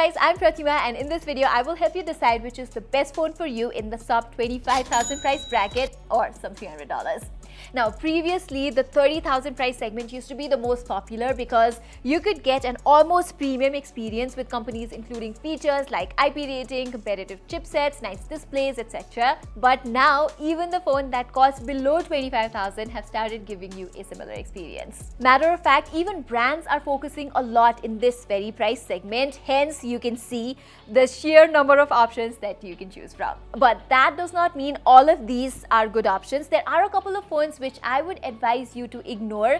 guys, I'm Pratima, and in this video I will help you decide which is the best phone for you in the sub 25,000 price bracket or some $300. Now, previously the 30,000 price segment used to be the most popular because you could get an almost premium experience with companies including features like IP rating, competitive chipsets, nice displays, etc. But now even the phone that costs below 25,000 have started giving you a similar experience. Matter of fact, even brands are focusing a lot in this very price segment, hence you can see the sheer number of options that you can choose from. But that does not mean all of these are good options. There are a couple of phones which I would advise you to ignore.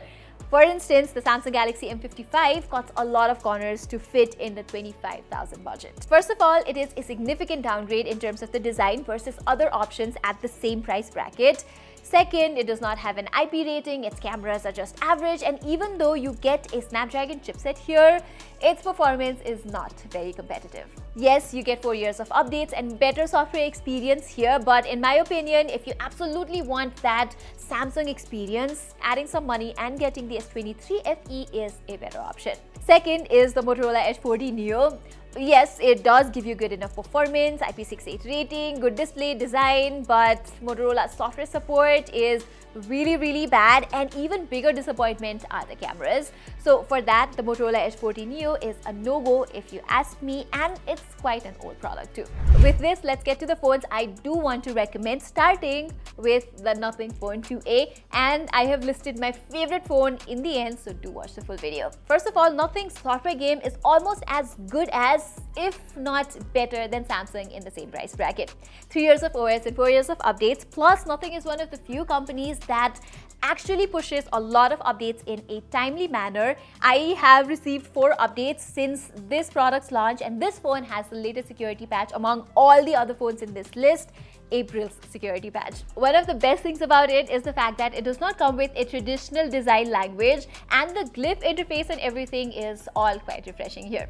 For instance, the Samsung Galaxy M55 cuts a lot of corners to fit in the 25,000 budget. First of all, it is a significant downgrade in terms of the design versus other options at the same price bracket. Second, it does not have an IP rating, its cameras are just average, and even though you get a Snapdragon chipset here, its performance is not very competitive. Yes, you get 4 years of updates and better software experience here, but in my opinion, if you absolutely want that Samsung experience, adding some money and getting the S23 FE is a better option. Second is the Motorola Edge 40 Neo. Yes, it does give you good enough performance, IP68 rating, good display design, but Motorola's software support is really bad, and even bigger disappointment are the cameras. So for that, the Motorola Edge 40 Neo is a no-go if you ask me, and it's quite an old product too. With this, let's get to the phones I do want to recommend, starting with the Nothing Phone 2A, and I have listed my favorite phone in the end, so do watch the full video. First of all, Nothing's software game is almost as good as, if not better than, Samsung in the same price bracket. 3 years of OS and 4 years of updates, plus Nothing is one of the few companies that actually pushes a lot of updates in a timely manner. I have received 4 updates since this product's launch, and this phone has the latest security patch among all the other phones in this list, April's security patch. One of the best things about it is the fact that it does not come with a traditional design language, and the glyph interface and everything is all quite refreshing here.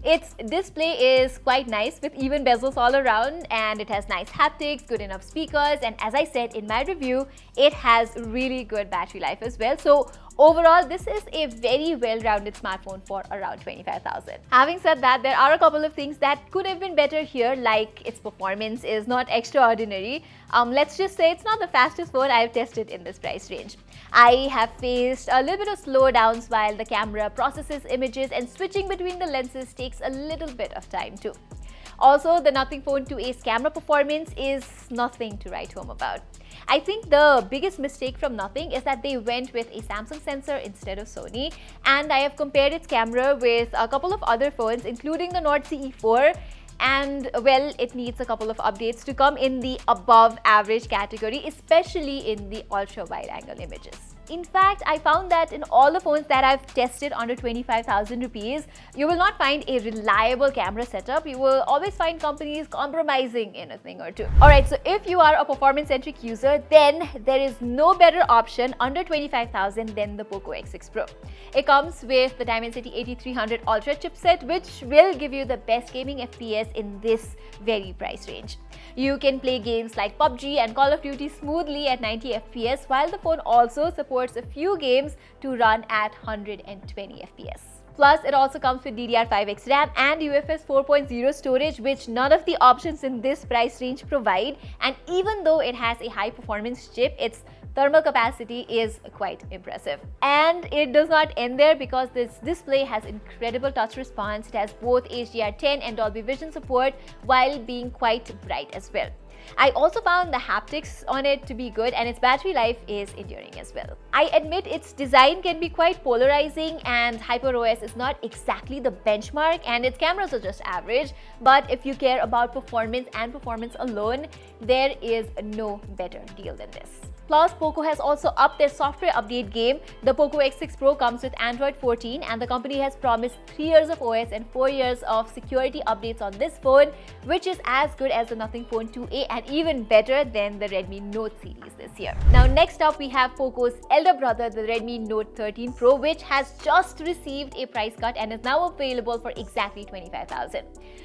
Its display is quite nice with even bezels all around, and it has nice haptics, good enough speakers, and as I said in my review, it has really good battery life as well. So overall, this is a very well-rounded smartphone for around 25,000. Having said that, there are a couple of things that could have been better here, like its performance is not extraordinary. Let's just say it's not the fastest phone I've tested in this price range. I have faced a little bit of slowdowns while the camera processes images, and switching between the lenses takes a little bit of time too. Also, the Nothing Phone 2A's camera performance is nothing to write home about. I think the biggest mistake from Nothing is that they went with a Samsung sensor instead of Sony, and I have compared its camera with a couple of other phones including the Nord CE4, and well, it needs a couple of updates to come in the above average category, especially in the ultra wide angle images. In fact, I found that in all the phones that I've tested under 25,000 rupees, you will not find a reliable camera setup. You will always find companies compromising in a thing or two. Alright, so if you are a performance-centric user, then there is no better option under 25,000 than the Poco X6 Pro. It comes with the Dimensity 8300 Ultra chipset, which will give you the best gaming FPS in this very price range. You can play games like PUBG and Call of Duty smoothly at 90 FPS, while the phone also supports a few games to run at 120 FPS. Plus, it also comes with DDR5X RAM and UFS 4.0 storage, which none of the options in this price range provide. And even though it has a high performance chip, its thermal capacity is quite impressive. And it does not end there, because this display has incredible touch response. It has both HDR10 and Dolby Vision support while being quite bright as well. I also found the haptics on it to be good, and its battery life is enduring as well. I admit its design can be quite polarizing, and HyperOS is not exactly the benchmark, and its cameras are just average, but if you care about performance and performance alone, there is no better deal than this. Plus, Poco has also upped their software update game. The Poco X6 Pro comes with Android 14, and the company has promised 3 years of OS and 4 years of security updates on this phone, which is as good as the Nothing Phone 2A and even better than the Redmi Note series this year. Now, next up, we have Poco's elder brother, the Redmi Note 13 Pro, which has just received a price cut and is now available for exactly 25,000.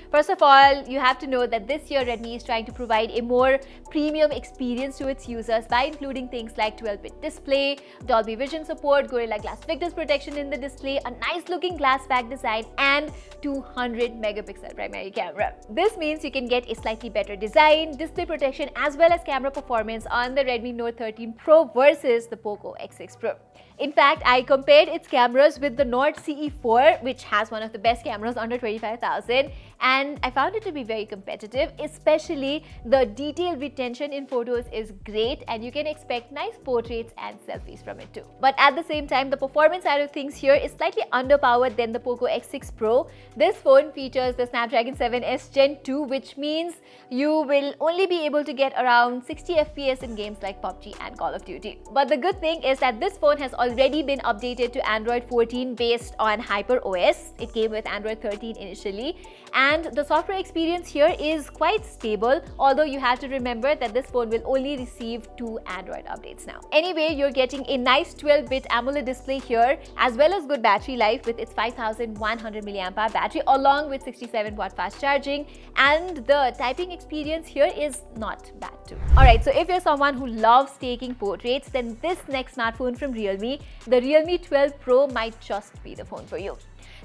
First of all, you have to know that this year Redmi is trying to provide a more premium experience to its users by including including things like 12-bit display, Dolby Vision support, Gorilla Glass Victus protection in the display, a nice looking glass back design, and 200 megapixel primary camera. This means you can get a slightly better design, display protection, as well as camera performance on the Redmi Note 13 Pro versus the Poco X6 Pro. In fact, I compared its cameras with the Note CE4, which has one of the best cameras under 25,000, and I found it to be very competitive. Especially the detail retention in photos is great, and you can expect nice portraits and selfies from it too. But at the same time, the performance side of things here is slightly underpowered than the Poco X6 Pro. This phone features the Snapdragon 7S Gen 2, which means you will only be able to get around 60 FPS in games like PUBG and Call of Duty. But the good thing is that this phone has already been updated to Android 14 based on HyperOS. It came with Android 13 initially, and the software experience here is quite stable, although you have to remember that this phone will only receive 2 Android updates now. Anyway, you're getting a nice 12-bit AMOLED display here, as well as good battery life with its 5100 mAh battery along with 67-watt fast charging, and the typing experience here is not bad too. Alright, so if you're someone who loves taking portraits, then this next smartphone from Realme, the Realme 12 Pro, might just be the phone for you.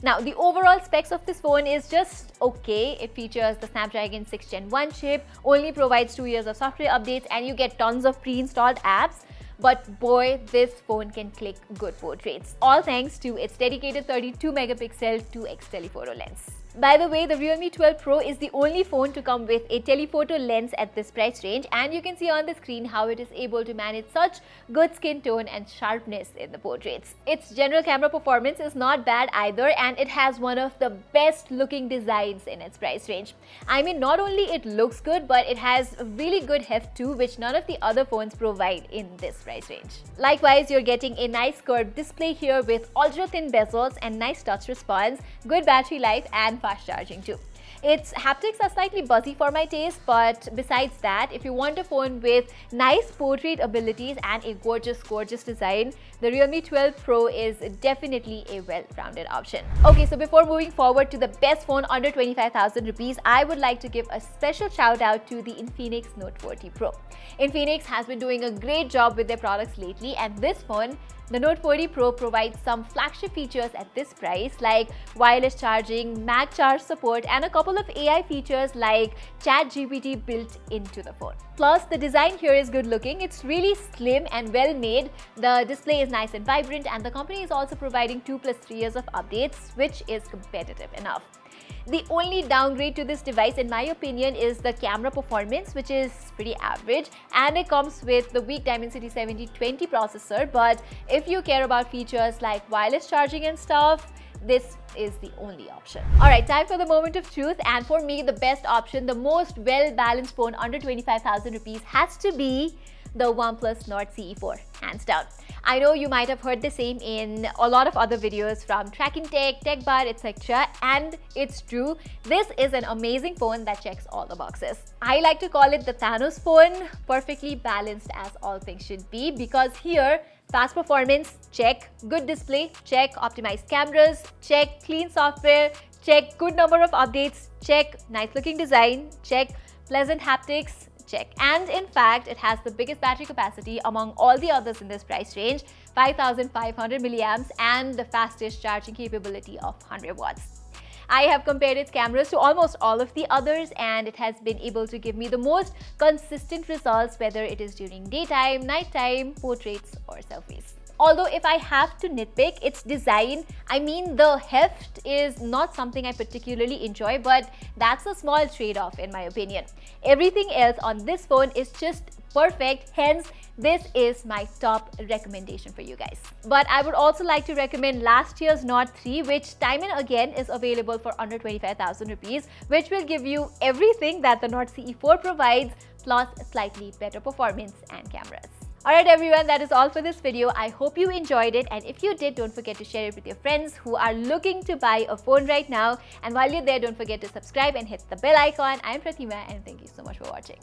Now, the overall specs of this phone is just okay. It features the Snapdragon 6 Gen 1 chip, only provides 2 years of software updates, and you get tons of pre-installed apps. But boy, this phone can click good portraits, all thanks to its dedicated 32 megapixel 2x telephoto lens. By the way, the Realme 12 Pro is the only phone to come with a telephoto lens at this price range, and you can see on the screen how it is able to manage such good skin tone and sharpness in the portraits. Its general camera performance is not bad either, and it has one of the best looking designs in its price range. I mean, not only it looks good, but it has really good heft too, which none of the other phones provide in this price range. Likewise, you're getting a nice curved display here with ultra thin bezels and nice touch response, good battery life, and fast charging too. Its haptics are slightly buzzy for my taste, but besides that, if you want a phone with nice portrait abilities and a gorgeous design, the Realme 12 Pro is definitely a well-rounded option. Okay, so before moving forward to the best phone under 25,000 rupees, I would like to give a special shout out to the Infinix Note 40 Pro. Infinix has been doing a great job with their products lately, and this phone, the Note 40 Pro, provides some flagship features at this price like wireless charging, MagCharge support, and a couple of AI features like ChatGPT built into the phone. Plus, the design here is good looking. It's really slim and well made. The display is nice and vibrant, and the company is also providing 2 + 3 years of updates, which is competitive enough. The only downgrade to this device, in my opinion, is the camera performance, which is pretty average, and it comes with the weak Dimensity 7020 processor. But if you care about features like wireless charging and stuff, this is the only option. Alright, time for the moment of truth, and for me, the best option, the most well-balanced phone under 25,000 rupees has to be the OnePlus Nord CE4, hands down. I know you might have heard the same in a lot of other videos from Tracking Tech, TechBar, etc. And it's true, this is an amazing phone that checks all the boxes. I like to call it the Thanos phone, perfectly balanced as all things should be, because here, fast performance, check. Good display, check. Optimized cameras, check. Clean software, check. Good number of updates, check. Nice looking design, check. Pleasant haptics, check. And in fact, it has the biggest battery capacity among all the others in this price range, 5500 milliamps, and the fastest charging capability of 100 watts. I have compared its cameras to almost all of the others, and it has been able to give me the most consistent results, whether it is during daytime, nighttime, portraits, or selfies. Although if I have to nitpick its design, I mean, the heft is not something I particularly enjoy, but that's a small trade-off in my opinion. Everything else on this phone is just perfect, hence this is my top recommendation for you guys. But I would also like to recommend last year's Note 3, which time and again is available for under 25,000 rupees, which will give you everything that the Note CE4 provides, plus slightly better performance and cameras. Alright everyone, that is all for this video. I hope you enjoyed it, and if you did, don't forget to share it with your friends who are looking to buy a phone right now. And while you're there, don't forget to subscribe and hit the bell icon. I'm Pratima, and thank you so much for watching.